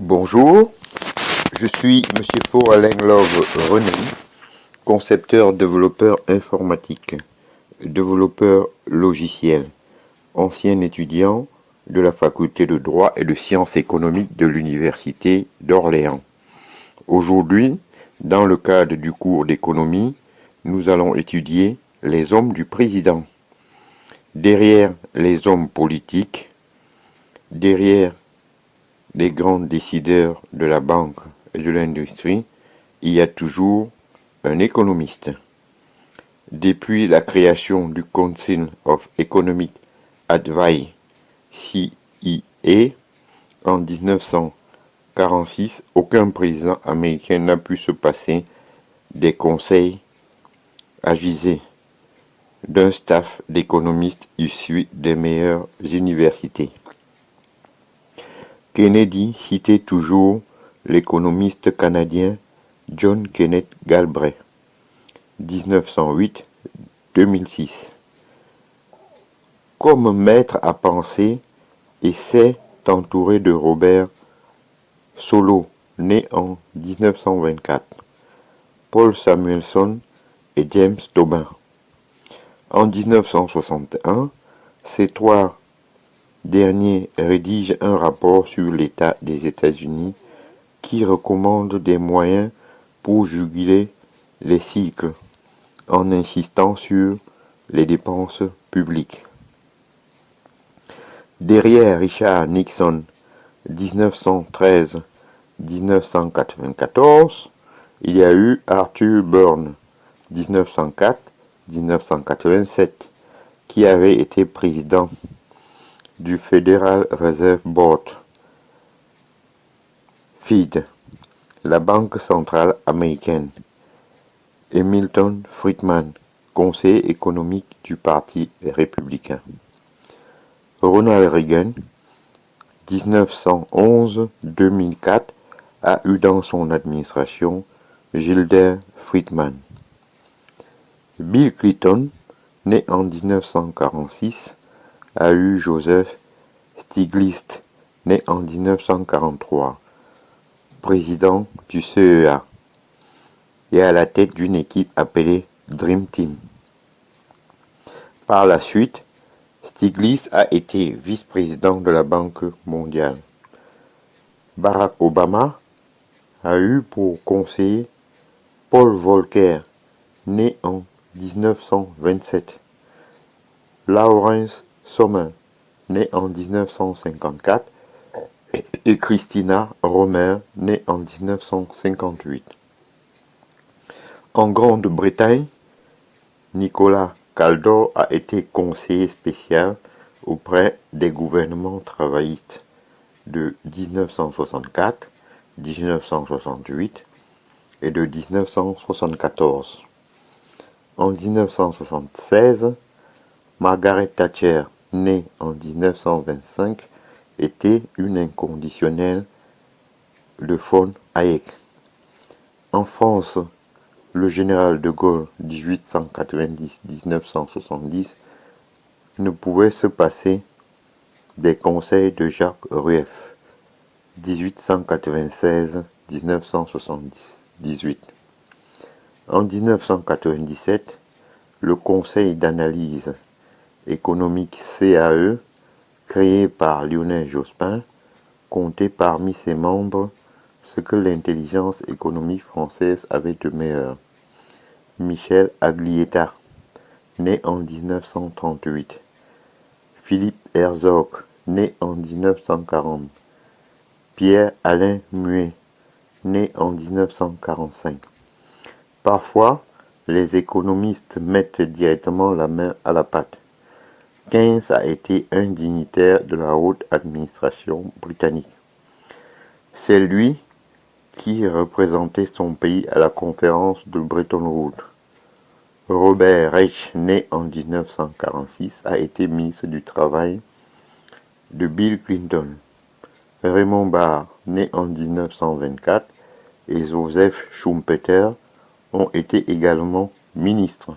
Bonjour, je suis Monsieur Paul-Alain Love René, concepteur développeur informatique, développeur logiciel, ancien étudiant de la faculté de droit et de sciences économiques de l'Université d'Orléans. Aujourd'hui, dans le cadre du cours d'économie, nous allons étudier les hommes du président. Derrière les hommes politiques, derrière les grands décideurs de la banque et de l'industrie, il y a toujours un économiste. Depuis la création du Council of Economic Advice, CEA, en 1946, aucun président américain n'a pu se passer des conseils avisés d'un staff d'économistes issus des meilleures universités. Kennedy citait toujours l'économiste canadien John Kenneth Galbraith, 1908-2006. Comme maître à penser, et s'est entouré de Robert Solow, né en 1924, Paul Samuelson et James Tobin. En 1961, ces trois derniers rédigent un rapport sur l'état des États-Unis qui recommande des moyens pour juguler les cycles en insistant sur les dépenses publiques. Derrière Richard Nixon, 1913-1994, il y a eu Arthur Burns, 1904-1987, qui avait été président du Federal Reserve Board, FED, la Banque centrale américaine, et Milton Friedman, conseiller économique du Parti républicain. Ronald Reagan, 1911-2004, a eu dans son administration Gilder Friedman. Bill Clinton, né en 1946, a eu Joseph Stiglitz, né en 1943, président du CEA, et à la tête d'une équipe appelée Dream Team. Par la suite, Stiglitz a été vice-président de la Banque mondiale. Barack Obama a eu pour conseiller Paul Volcker, né en 1927. Lawrence Sommer, né en 1954, et Christina Romer, née en 1958. En Grande-Bretagne, Nicolas Kaldor a été conseiller spécial auprès des gouvernements travaillistes de 1964, 1968 et de 1974. En 1976, Margaret Thatcher, née en 1925, était une inconditionnelle de von Hayek. En France, le général de Gaulle, 1890-1970, ne pouvait se passer des conseils de Jacques Rueff, 1896-1978. En 1997, le Conseil d'analyse économique CAE, créé par Lionel Jospin, comptait parmi ses membres ce que l'intelligence économique française avait de meilleur. Michel Aglietta, né en 1938. Philippe Herzog, né en 1940. Pierre-Alain Muet, né en 1945. Parfois, les économistes mettent directement la main à la pâte. Keynes a été un dignitaire de la haute administration britannique. C'est lui qui représentait son pays à la conférence de Bretton Woods. Robert Reich, né en 1946, a été ministre du Travail de Bill Clinton. Raymond Barre, né en 1924, et Joseph Schumpeter ont été également ministres.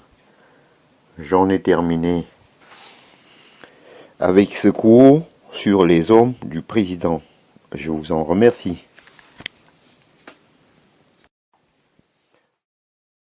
J'en ai terminé avec ce cours sur les hommes du président. Je vous en remercie.